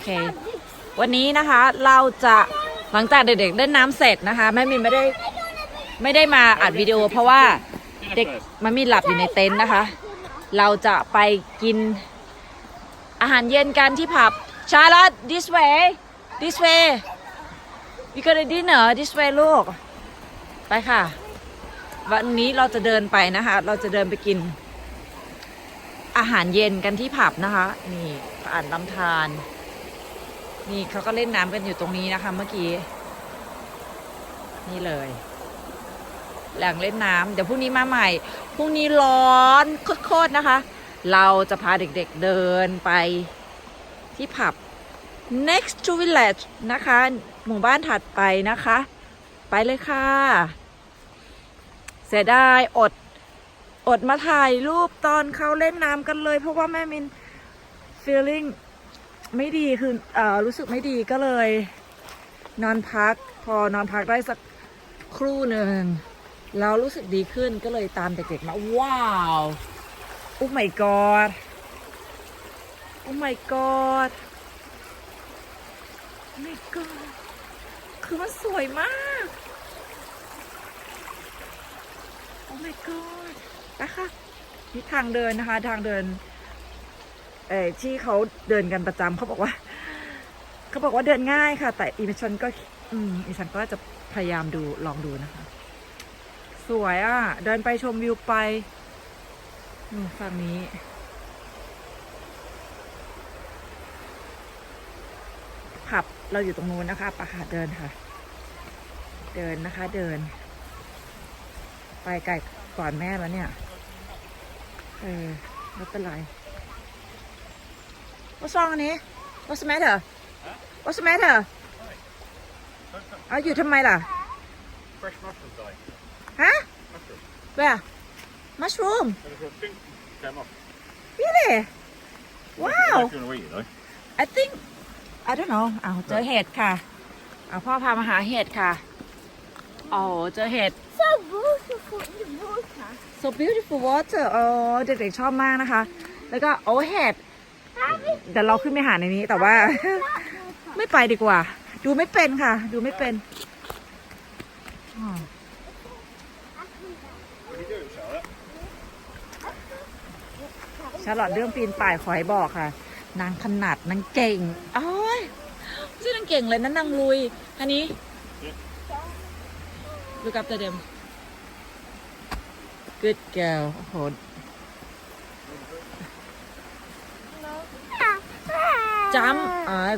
เควันนี้นะคะเราจะหลังจากเด็กๆเล่นน้ำเสร็จนะคะแม่มินไม่ได้มาอัดวิดีโอเพราะว่าเด็กมันมีหลับอยู่ในเต็นท์นะคะเราจะไปกินอาหารเย็นกันที่ผับ Charlotte this way we gonna dinner this way ลูกไปค่ะวันนี้เราจะเดินไปนะคะเราจะเดินไปกินอาหารเย็นกันที่ผับนะคะนี่อ่านลำธารนี่เขาก็เล่นน้ำกันอยู่ตรงนี้นะคะเมื่อกี้นี่เลยแหล่งเล่นน้ำเดี๋ยวพรุ่งนี้มาใหม่พรุ่งนี้ร้อนโคตรๆนะคะเราจะพาเด็กๆเดินไปที่ผับ next to village นะคะหมู่บ้านถัดไปนะคะไปเลยค่ะเสียดายอดมาถ่ายรูปตอนเขาเล่นน้ำกันเลยเพราะว่าแม่มิน feeling ไม่ดีคือรู้สึกไม่ดีก็เลยนอนพักพอนอนพักได้สักครู่หนึ่งแล้วรู้สึกดีขึ้นก็เลยตามเด็กๆมาว้าวโอ้ my god โอ้ my god โอ้ my god คือมันสวยมากโอ้ my god ไปค่ะนี่ทางเดินนะคะทางเดินที่เขาเดินกันประจำเขาบอกว่าเดินง่ายค่ะแต่อีฉันก็จะพยายามลองดูนะคะสวยอ่ะเดินไปชมวิวไปฝั่งนี้ผับเราอยู่ตรงนู้นนะคะปะค่ะเดินค่ะเดินนะคะเดินไปไกลก่อนแม่แล้วเนี่ยไม่เป็นไร What's wrong อันนี้ What's the matter What's the matter เอาอยู่ทำไมล่ะ Fresh mushrooms, I. ฮะ Mushroom. Where Mushroom There's a thing came off. Really Wow If you want to eat it, though. I think I don't know อ้าวเจอเห็ดค่ะพ่อพามาหาเห็ดค่ะโอ้เจอเห็ด So beautiful in the water. so beautiful water เด็กๆชอบมากนะคะแล้วก็เห็ดเดี๋ยวเราขึ้นไปหาในนี้แต่ว่า ไม่ไปดีกว่าดูไม่เป็นค่ะดูไม่เป็นชาลอตเรื่องปีนป่ายขอให้บอกค่ะนางถนัดนางเก่งไม่ใช่นางเก่งเลยนะนางลุยอันนี้ดูกับตัวเดิม good girl โอ้โหจัม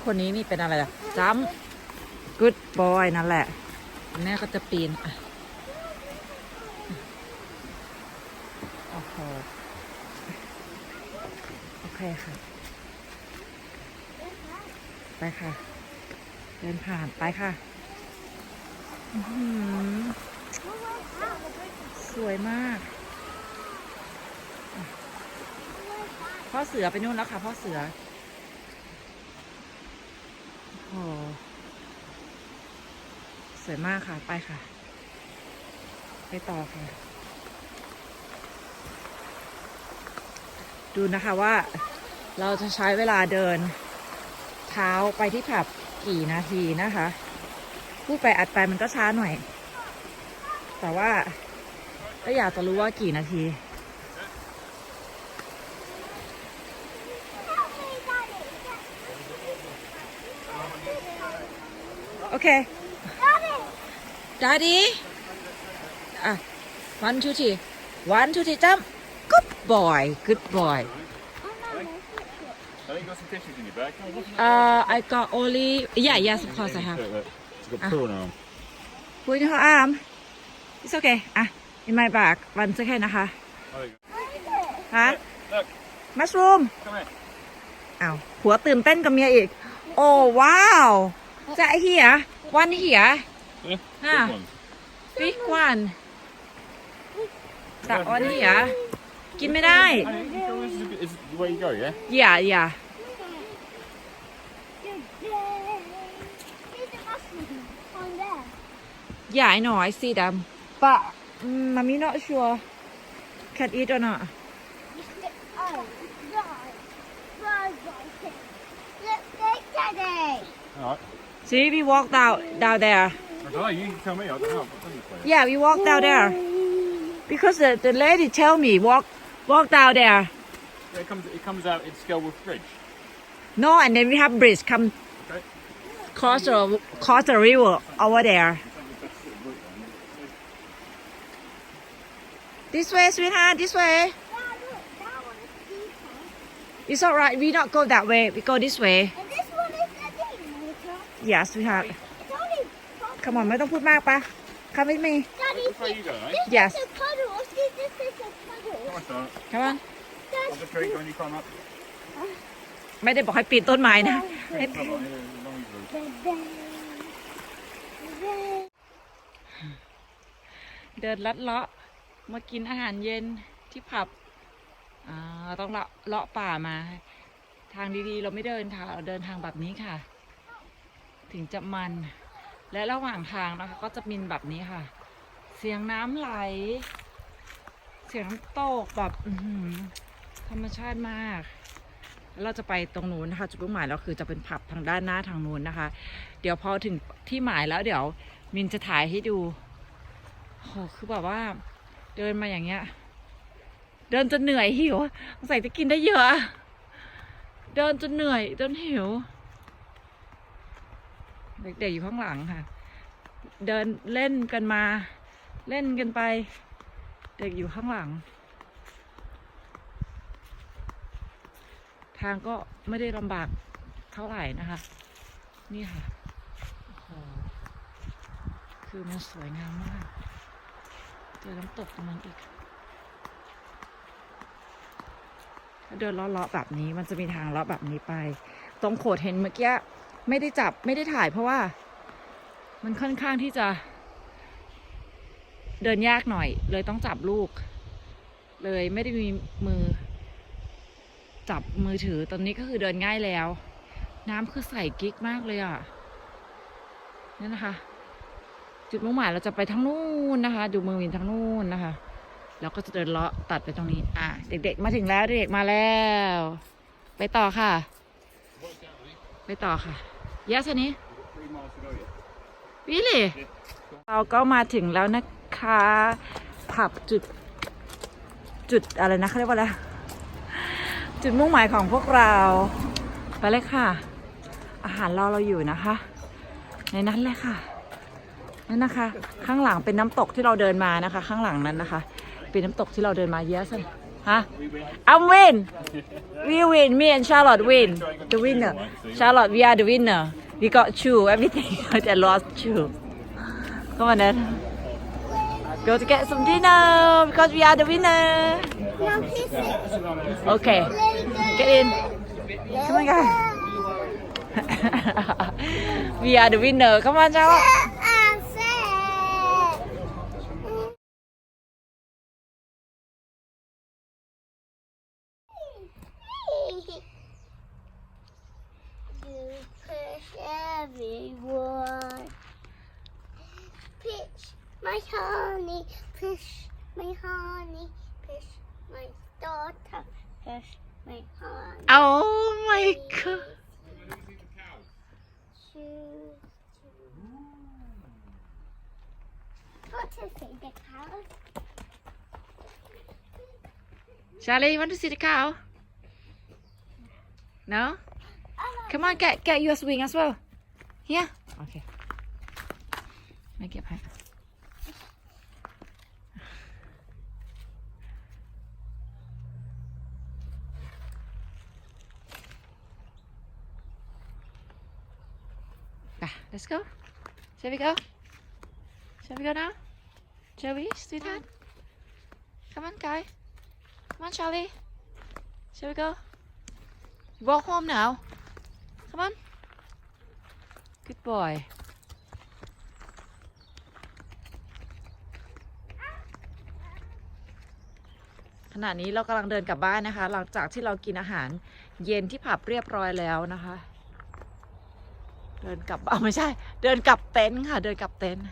คนนี้นี่เป็นอะไรล่ะจัม good boy นั่นแหละแม่ก็จะปีนโอ้โหโอเคค่ะไปค่ะเดินผ่านไปค่ะสวยมากพ่อเสือไปนู่นแล้วค่ะพ่อเสือโอ้สวยมากค่ะไปค่ะไปต่อค่ะดูนะคะว่าเราจะใช้เวลาเดินเท้าไปที่ผับกี่นาทีนะคะพูดไปอัดไปมันก็ช้าหน่อยแต่ว่าก็อยากจะรู้ว่ากี่นาทีโอเค Daddy 1 2 3 1 2 3 jump good boy I think you got some tissues in your bag. I got only yes of course I have It's got prawn on. put in her arm it's okay in my bag 1 second นะคะ ฮะ Look, mushroom come here. ผัวตื่นเต้นกับเมียอีกโอ้ว้าวจะเหียวันเหีย Yeah, Ah. big ones. big one แต่วันเหียกินไม่ได้ This is the way you go, yeah? อย่า There's a mushroom on there. Yeah, I know. I see them. But mommy not sure can eat or not. Oh, right. Right, right. Look, they said Alright. See, we walk down there. I don't know, you tell me, I don't know. I've done this way. Yeah, we walk down there. Because the lady tell me walk down there. Yeah, it comes out in Skelworth Bridge. No, and then we have bridge come Okay. cross the river over there. This way, sweetheart, this way. Yeah, look, that one is deeper. It's alright, we not go that way, we go this way. And this one is a deep water. Yeah, sweetheart. It's only Come on ไม่ต้องพูดมากปะ Come with me. Daddy, Which way you go, eh? this Yes. is a puddle. See, this is a puddle. Come on, son. Come on. I'll just drink when you come up. ไม่ได้บอกให้ปีนต้นไม้นะให้ Come on, as long as you- เดินลัดเลาะมากินอาหารเย็นที่ผับต้องเลาะป่ามา ทางดีๆเราไม่เดินทางเราเดินทางแบบนี้ค่ะ ถึงจะมัน และระหว่างทางนะคะก็จะมีแบบนี้ค่ะ เสียงน้ำไหล เสียงน้ำตกแบบธรรมชาติมาก เราจะไปตรงนู้นนะคะจุดมุ่งหมายเราคือจะเป็นผับทางด้านหน้าทางนู้นนะคะ เดี๋ยวพอถึงที่หมายแล้วเดี๋ยวมินจะถ่ายให้ดูโหคือแบบว่าเดินมาอย่างเงี้ย เดินจนเหนื่อยหิวสงสัยจะกินได้เยอะ เดินจนเหนื่อยจนหิว เด็กๆอยู่ข้างหลังค่ะ เดินเล่นกันมาเล่นกันไป เด็กอยู่ข้างหลัง ทางก็ไม่ได้ลำบากเท่าไหร่นะคะ นี่ค่ะโอ้โหคือมันสวยงามมากเจอน้ำตกตรงนั้นอีกถ้าเดินเลาะๆแบบนี้มันจะมีทางเลาะแบบนี้ไป ตรงโขดเห็นเมื่อกี้ไม่ได้จับไม่ได้ถ่ายเพราะว่ามันค่อนข้างที่จะเดินยากหน่อยเลยต้องจับลูกเลยไม่ได้มีมือจับมือถือตอนนี้ก็คือเดินง่ายแล้วน้ำคือใสกิ๊กมากเลยอ่ะนี่นะคะจุดมุ่งหมายเราจะไปทางนู้นนะคะดูเมืองวินทางนู้นนะคะแล้วก็จะเดินเลาะตัดไปตรงนี้เด็กๆมาถึงแล้วเด็กมาแล้วไปต่อค่ะไปต่อค่ะyes อันนี้ 3 miles to go yet. really เราก็มาถึงแล้วนะคะผับจุดอะไรนะเขาเรียกว่าอะไรจุดมุ่งหมายของพวกเราไปเลยค่ะอาหารเราอยู่นะคะในนั้นเลยค่ะนั่นนะคะข้างหลังเป็นน้ำตกที่เราเดินมานะคะข้างหลังนั้นนะคะเป็นน้ำตกที่เราเดินมาเยอะสิฮะI'm win we win me and Charlotte win the winner Charlotte we are the winner we got shoe everything but I lost shoe come on then go to get some dinner because we are the winner Now kiss it. okay get in come on guys we are the winner come on Charlotte And say. You push everyone. Pitch my honey, push my honey, push my daughter, push my honey. oh my god Choose. What to say, the cow? Charlie you want to see the cow no come on get your swing as well here okay ไม่เก็บให้let's go shall we go shall we go now shall we sweetheart come on guy come on Charlie shall we go walk home now come on good boy ขณะนี้เรากำลังเดินกลับบ้านนะคะหลังจากที่เรากินอาหารเย็นที่ผับเรียบร้อยแล้วนะคะเดินกลับไม่ใช่เดินกลับเต็นท์ค่ะเดินกลับเต็นท์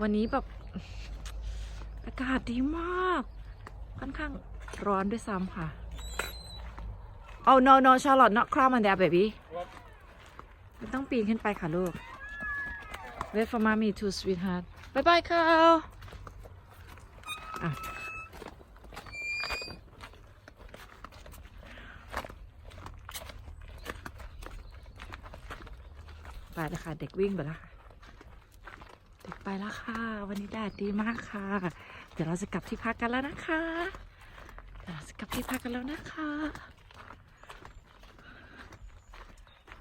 วันนี้แบบอากาศดีมากค่อนข้างร้อนด้วยซ้ำค่ะ Oh no Charlotte not climb on there baby ไม่ต้องปีนขึ้นไปค่ะลูก Wait for mommy to sweetheart บายบายค่ะอ่ะไปแล้วค่ะ เด็กวิ่งไปแล้วค่ะ เด็กไปแล้วค่ะ วันนี้แดดดีมากค่ะ เดี๋ยวเราจะกลับที่พักกันแล้วนะคะ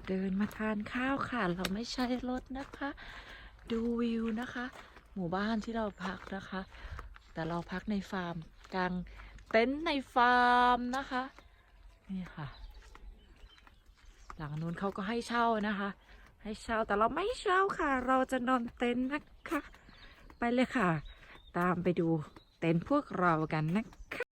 เดินมาทานข้าวค่ะ เราไม่ใช้รถนะคะ ดูวิวนะคะ หมู่บ้านที่เราพักนะคะ แต่เราพักในฟาร์มกลางเต็นท์ในฟาร์มนะคะ นี่ค่ะ หลังนู้นเขาก็ให้เช่านะคะ ให้เช่าแต่เราไม่เช่าค่ะ เราจะนอนเต็นท์นะคะ ไปเลยค่ะ ตามไปดูเต็นท์พวกเรากันนะคะ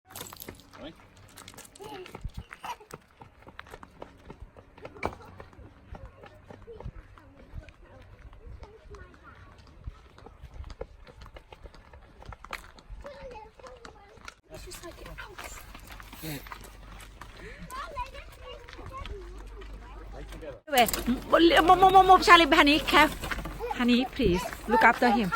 It's just like an ounce. Wait, move, Charlie, honey, honey, please look after him.